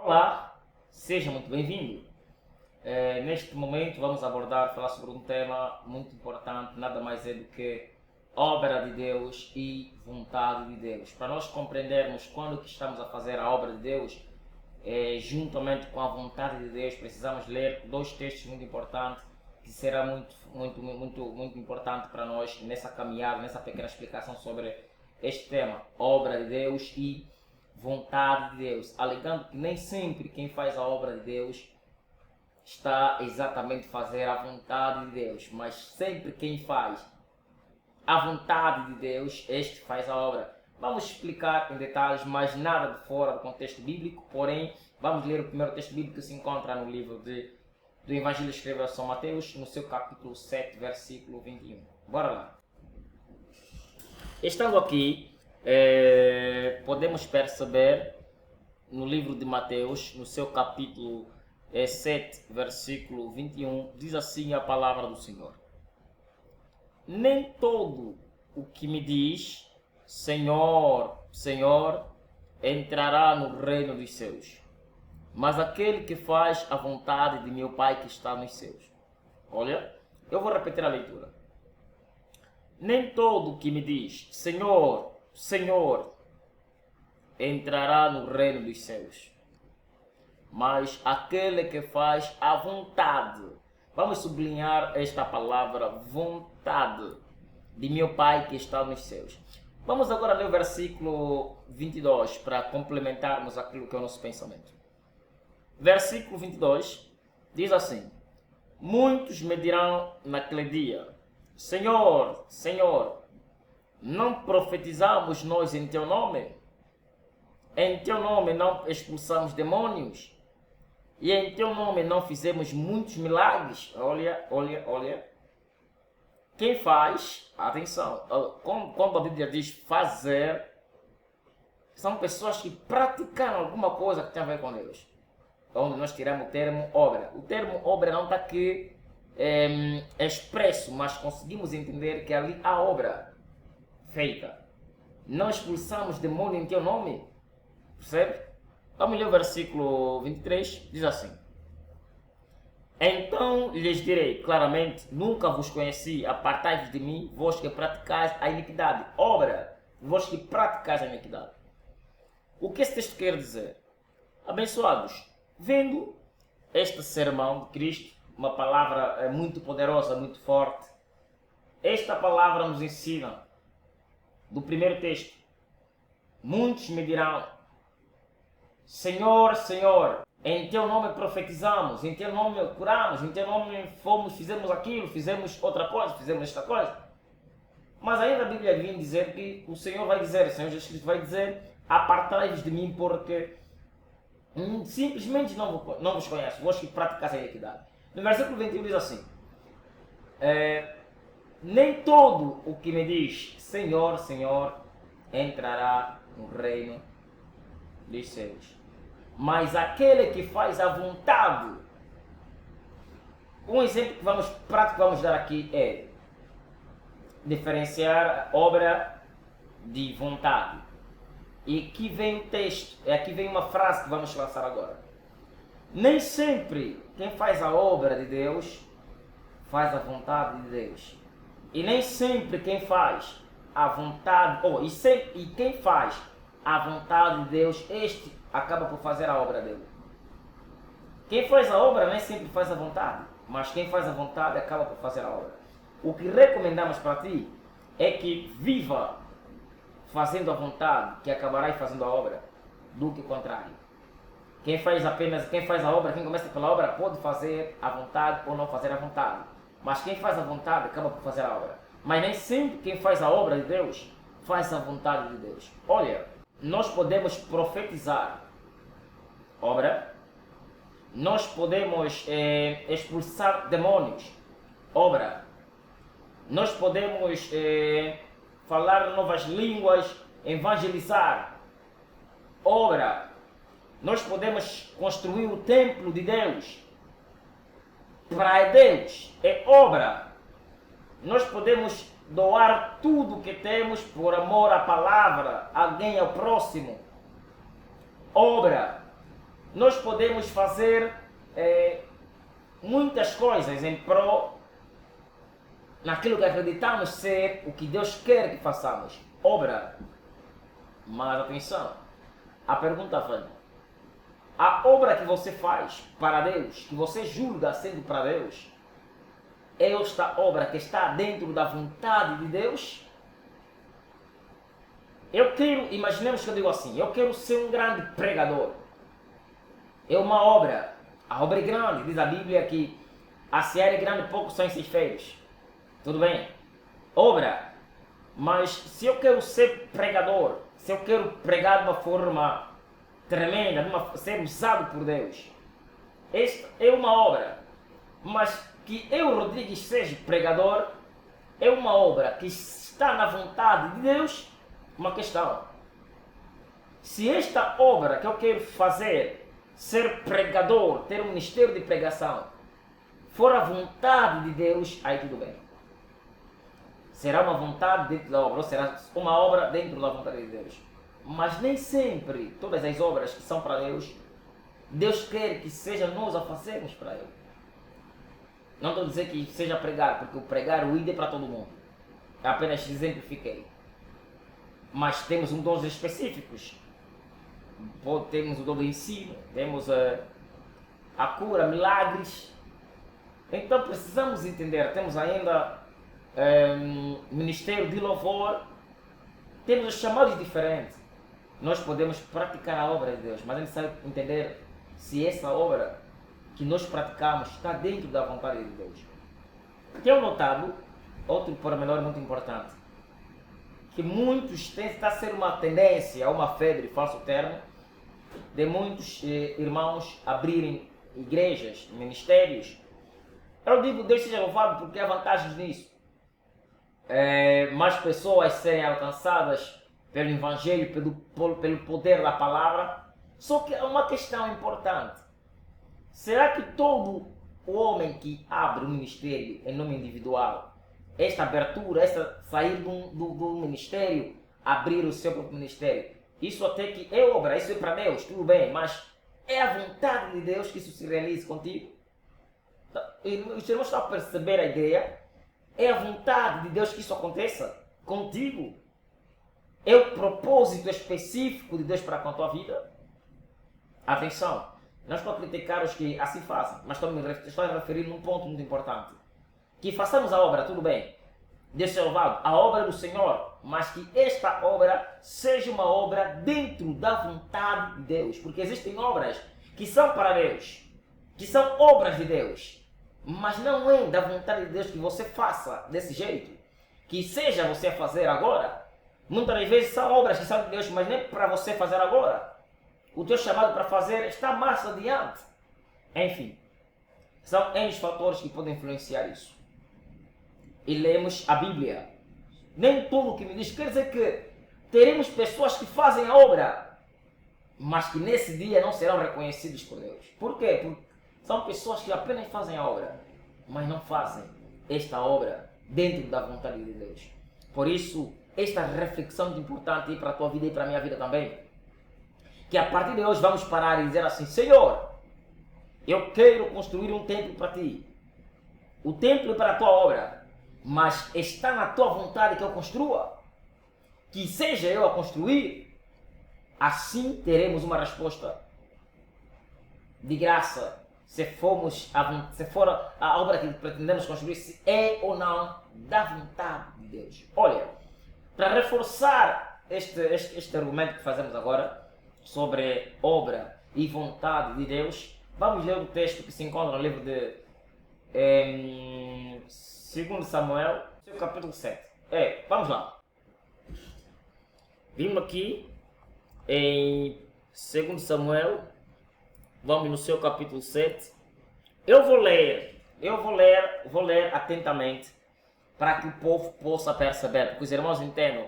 Olá, seja muito bem-vindo. Neste momento vamos falar sobre um tema muito importante, nada mais é do que obra de Deus e vontade de Deus. Para nós compreendermos quando que estamos a fazer a obra de Deus, juntamente com a vontade de Deus, precisamos ler dois textos muito importantes que será muito importante para nós nessa caminhada, nessa pequena explicação sobre este tema, obra de Deus e vontade de Deus, alegando que nem sempre quem faz a obra de Deus está exatamente a fazer a vontade de Deus, mas sempre quem faz a vontade de Deus, este faz a obra. Vamos explicar em detalhes, mas nada de fora do contexto bíblico, porém vamos ler o primeiro texto bíblico que se encontra no livro do Evangelho escrito a São Mateus, no seu capítulo 7, versículo 21. Bora lá. Estando aqui, podemos perceber no livro de Mateus, no seu capítulo 7, versículo 21, diz assim a palavra do Senhor: nem todo o que me diz Senhor, Senhor, entrará no reino dos céus, mas aquele que faz a vontade de meu Pai que está nos céus. Olha, eu vou repetir a leitura. Nem todo o que me diz Senhor, Senhor, entrará no reino dos céus, mas aquele que faz a vontade, vamos sublinhar esta palavra, vontade, de meu Pai que está nos céus. Vamos agora ler o versículo 22 para complementarmos aquilo que é o nosso pensamento. Versículo 22 diz assim: muitos me dirão naquele dia, Senhor, Senhor, não profetizamos nós em teu nome? Em teu nome não expulsamos demônios? E em teu nome não fizemos muitos milagres? Olha. Quem faz, atenção, quando a Bíblia diz fazer, são pessoas que praticaram alguma coisa que tem a ver com Deus. Onde nós tiramos o termo obra. O termo obra não está aqui expresso, mas conseguimos entender que ali há obra feita. Não expulsamos demônio em teu nome. Percebe? Vamos ler o versículo 23, diz assim: então lhes direi claramente, nunca vos conheci, apartai-vos de mim, vós que praticais a iniquidade. Obra, vós que praticais a iniquidade. O que esse texto quer dizer? Abençoados, vendo este sermão de Cristo, uma palavra muito poderosa, muito forte, esta palavra nos ensina, do primeiro texto, muitos me dirão, Senhor, Senhor, em teu nome profetizamos, em teu nome curamos, em teu nome fizemos aquilo, fizemos outra coisa, fizemos esta coisa. Mas ainda a Bíblia vem dizer que o Senhor vai dizer, o Senhor Jesus Cristo vai dizer, apartai-vos de mim porque simplesmente não vos conheço, vós que praticais a iniquidade. No versículo 21 diz assim, nem todo o que me diz Senhor, Senhor, entrará no reino dos céus, mas aquele que faz a vontade. Um exemplo prático que vamos dar aqui é diferenciar obra de vontade. E aqui vem o texto, aqui vem uma frase que vamos lançar agora. Nem sempre quem faz a obra de Deus faz a vontade de Deus. E nem sempre quem faz a vontade, e quem faz a vontade de Deus, este acaba por fazer a obra dele. Quem faz a obra nem sempre faz a vontade, mas quem faz a vontade acaba por fazer a obra. O que recomendamos para ti é que viva fazendo a vontade, que acabarás fazendo a obra, do que o contrário. Quem faz a obra, quem começa pela obra, pode fazer a vontade ou não fazer a vontade. Mas quem faz a vontade acaba por fazer a obra. Mas nem sempre quem faz a obra de Deus faz a vontade de Deus. Olha, nós podemos profetizar obra, nós podemos expulsar demônios, obra, nós podemos falar novas línguas, evangelizar, obra, nós podemos construir o templo de Deus, para Deus, é obra, nós podemos doar tudo que temos por amor à palavra, alguém ao próximo, obra. nós podemos fazer muitas coisas em prol naquilo que acreditamos ser o que Deus quer que façamos, obra. Mas atenção, a pergunta vem: a obra que você faz para Deus, que você julga sendo para Deus, é esta obra que está dentro da vontade de Deus? Imaginemos que eu digo assim, eu quero ser um grande pregador. É uma obra, a obra é grande, diz a Bíblia que a seara é grande, poucos são ceifeiros. Tudo bem? Obra. Mas se eu quero ser pregador, se eu quero pregar de uma forma tremenda, ser usado por Deus, esta é uma obra. Mas que eu, Rodrigues, seja pregador, é uma obra que está na vontade de Deus. Uma questão: se esta obra que eu quero fazer, ser pregador, ter um ministério de pregação, for a vontade de Deus, aí tudo bem. Será uma vontade dentro da obra, ou será uma obra dentro da vontade de Deus. Mas nem sempre todas as obras que são para Deus, Deus quer que seja nós a fazermos para Ele. Não estou a dizer que seja pregar, porque o pregar, o id é para todo mundo. Apenas exemplifiquei. Mas temos dons específicos. Temos o dom do ensino, temos a cura, milagres. Então precisamos entender, temos ainda ministério de louvor, temos os chamados diferentes. Nós podemos praticar a obra de Deus, mas é necessário entender se essa obra que nós praticamos está dentro da vontade de Deus. Tenho notado outro pormenor muito importante, que muitos está a ser uma tendência, uma febre, falso termo, de muitos irmãos abrirem igrejas, ministérios. Eu digo, Deus seja louvado, porque há vantagens nisso. Mais pessoas serem alcançadas pelo Evangelho, pelo poder da palavra. Só que há uma questão importante: será que todo o homem que abre um ministério em nome individual, esta abertura, esta sair do ministério, abrir o seu próprio ministério, isso até que é obra, isso é para Deus, tudo bem, mas é a vontade de Deus que isso se realize contigo? Os irmãos estão a perceber a ideia? É a vontade de Deus que isso aconteça contigo? É o propósito específico de Deus para com a tua vida? Atenção, não estou a criticar os que assim fazem, mas estou a referir num ponto muito importante. Que façamos a obra, tudo bem. Deus seja louvado, a obra do Senhor, mas que esta obra seja uma obra dentro da vontade de Deus. Porque existem obras que são para Deus, que são obras de Deus, mas não é da vontade de Deus que você faça desse jeito, que seja você a fazer agora. Muitas das vezes são obras que são de Deus, mas nem para você fazer agora. O teu chamado para fazer está mais adiante. Enfim, são N fatores que podem influenciar isso. E lemos a Bíblia. Nem tudo o que me diz quer dizer que teremos pessoas que fazem a obra, mas que nesse dia não serão reconhecidos por Deus. Por quê? Porque são pessoas que apenas fazem a obra, mas não fazem esta obra dentro da vontade de Deus. Por isso, esta reflexão é muito importante aí para a tua vida e para a minha vida também. Que a partir de hoje vamos parar e dizer assim: Senhor, eu quero construir um templo para ti. O templo é para a tua obra, mas está na tua vontade que eu construa? Que seja eu a construir? Assim teremos uma resposta de graça, se for a obra que pretendemos construir, se é ou não da vontade de Deus. Olha, para reforçar este argumento que fazemos agora sobre obra e vontade de Deus, vamos ler o texto que se encontra no livro de 2 Samuel, capítulo 7. Vamos lá. Vimos aqui em 2 Samuel, vamos no seu capítulo 7. Eu vou ler atentamente para que o povo possa perceber, porque os irmãos entendam.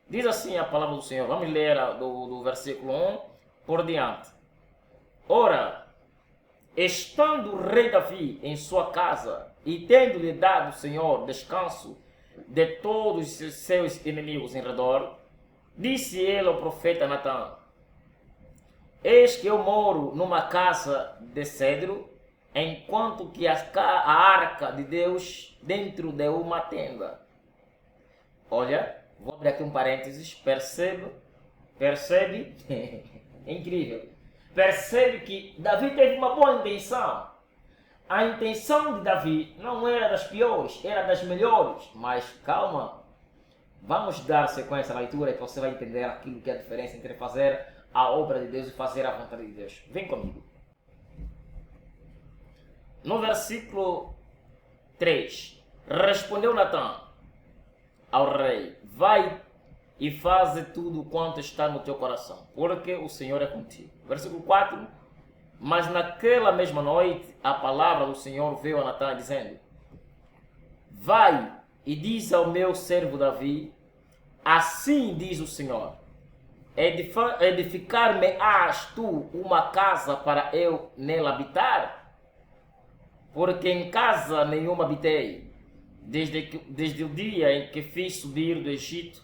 Diz assim a palavra do Senhor. Vamos ler do versículo 1 por diante. Ora, estando o rei Davi em sua casa e tendo-lhe dado o Senhor descanso de todos os seus inimigos em redor, disse ele ao profeta Natã: Eis que eu moro numa casa de cedro, enquanto que a arca de Deus dentro de uma tenda. Olha, vou abrir aqui um parênteses, percebe? É incrível. Percebe que Davi teve uma boa intenção. A intenção de Davi não era das piores, era das melhores. Mas calma, vamos dar sequência à leitura e você vai entender aquilo que é a diferença entre fazer a obra de Deus e fazer a vontade de Deus. Vem comigo. No versículo 3, respondeu Natã ao rei: vai e faze tudo quanto está no teu coração, porque o Senhor é contigo. Versículo 4, mas naquela mesma noite a palavra do Senhor veio a Natã dizendo: vai e diz ao meu servo Davi, assim diz o Senhor, edificar-me-ás tu uma casa para eu nela habitar? Porque em casa nenhuma habitei, desde o dia em que fiz subir do Egito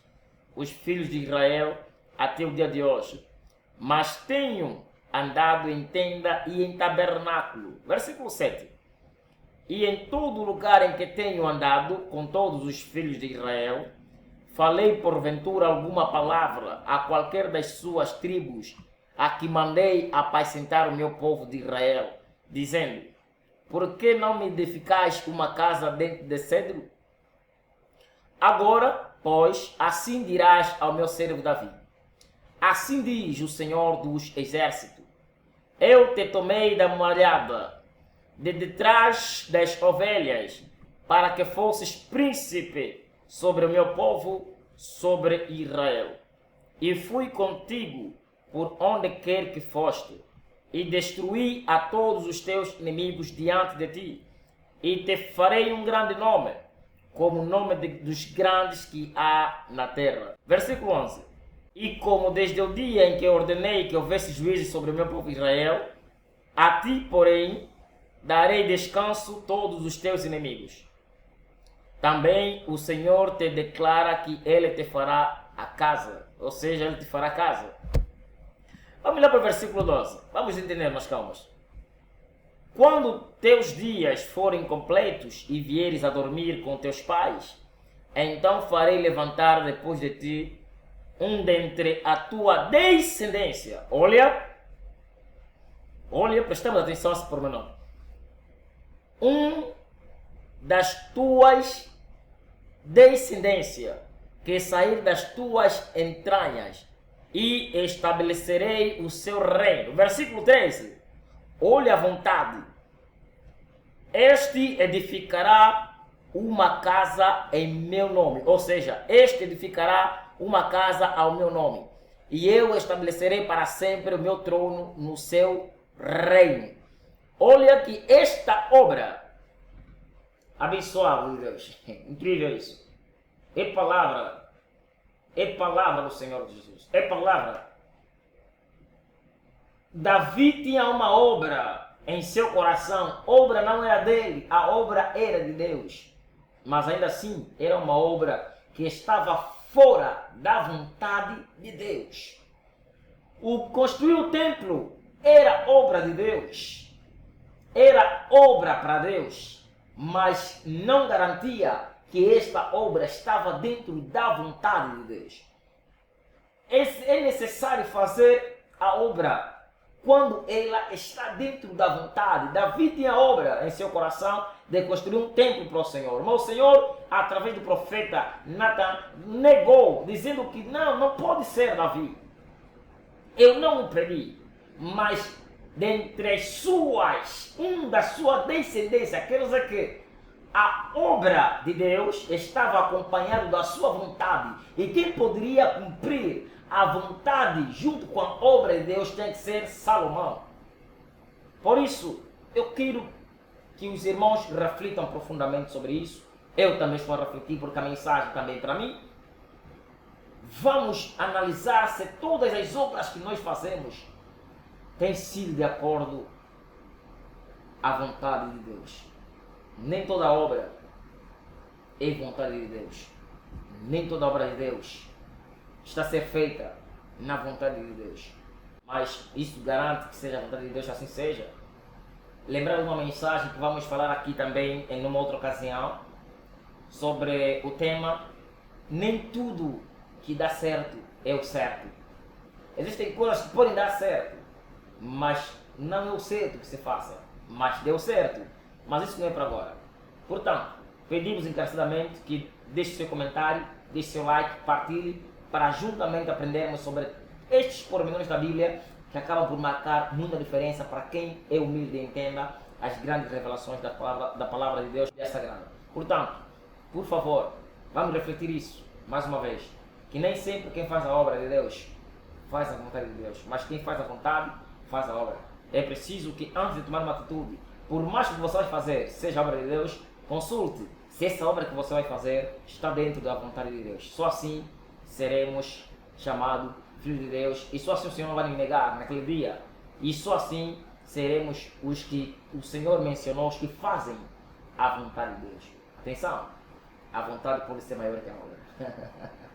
os filhos de Israel até o dia de hoje. Mas tenho andado em tenda e em tabernáculo. Versículo 7. E em todo lugar em que tenho andado com todos os filhos de Israel, falei porventura alguma palavra a qualquer das suas tribos, a que mandei apacentar o meu povo de Israel, dizendo: por que não me edificais uma casa dentro de cedro? Agora, pois, assim dirás ao meu servo Davi: assim diz o Senhor dos Exércitos: eu te tomei da malhada, de detrás das ovelhas, para que fosses príncipe sobre o meu povo, sobre Israel. E fui contigo por onde quer que foste, e destruí a todos os teus inimigos diante de ti, e te farei um grande nome, como o nome dos grandes que há na terra. Versículo 11. E como desde o dia em que ordenei que houvesse juízo sobre o meu povo Israel, a ti, porém, darei descanso todos os teus inimigos. Também o Senhor te declara que Ele te fará a casa, ou seja, Ele te fará casa. Vamos lá para o versículo 12. Vamos entender, mas calmas. Quando teus dias forem completos e vieres a dormir com teus pais, então farei levantar depois de ti um dentre a tua descendência. Olha, prestamos atenção a esse pormenor. Um das tuas descendência, que sair das tuas entranhas, e estabelecerei o seu reino. Versículo 13. Olha a vontade. Este edificará uma casa em meu nome. Ou seja, este edificará uma casa ao meu nome. E eu estabelecerei para sempre o meu trono no seu reino. Olha que esta obra abençoada de Deus. Incrível isso. É palavra do Senhor Jesus. É palavra. Davi tinha uma obra em seu coração. A obra não era dele, a obra era de Deus. Mas ainda assim, era uma obra que estava fora da vontade de Deus. O construir o templo era obra de Deus. Era obra para Deus. Mas não garantia que esta obra estava dentro da vontade de Deus. É necessário fazer a obra quando ela está dentro da vontade. Davi tinha obra em seu coração de construir um templo para o Senhor. Mas o Senhor, através do profeta Natã, negou, dizendo que não pode ser Davi. Eu não o pedi, mas dentre as suas, da sua descendência, quer dizer que a obra de Deus estava acompanhada da sua vontade. E quem poderia cumprir a vontade junto com a obra de Deus tem que ser Salomão. Por isso, eu quero que os irmãos reflitam profundamente sobre isso. Eu também estou a refletir porque a mensagem também é para mim. Vamos analisar se todas as obras que nós fazemos têm sido de acordo à vontade de Deus. Nem toda obra é vontade de Deus. Nem toda obra de Deus está a ser feita na vontade de Deus. mas isso garante que seja a vontade de Deus, assim seja. Lembrar de uma mensagem que vamos falar aqui também em uma outra ocasião, sobre o tema nem tudo que dá certo é o certo. Existem coisas que podem dar certo, mas não é o certo que se faça. Mas deu certo, mas isso não é para agora. Portanto, pedimos encarecidamente que deixe seu comentário, deixe seu like, partilhe, para juntamente aprendermos sobre estes pormenores da Bíblia que acabam por marcar muita diferença para quem é humilde e entenda as grandes revelações da palavra de Deus e é sagrada. Portanto, por favor, vamos refletir isso mais uma vez, que nem sempre quem faz a obra de Deus faz a vontade de Deus, mas quem faz a vontade faz a obra. É preciso que antes de tomar uma atitude, por mais que você vai fazer seja a obra de Deus, consulte se essa obra que você vai fazer está dentro da vontade de Deus. Só assim seremos chamados filhos de Deus e só assim o Senhor não vai nos negar naquele dia. E só assim seremos os que o Senhor mencionou, os que fazem a vontade de Deus. Atenção, a vontade pode ser maior que a obra.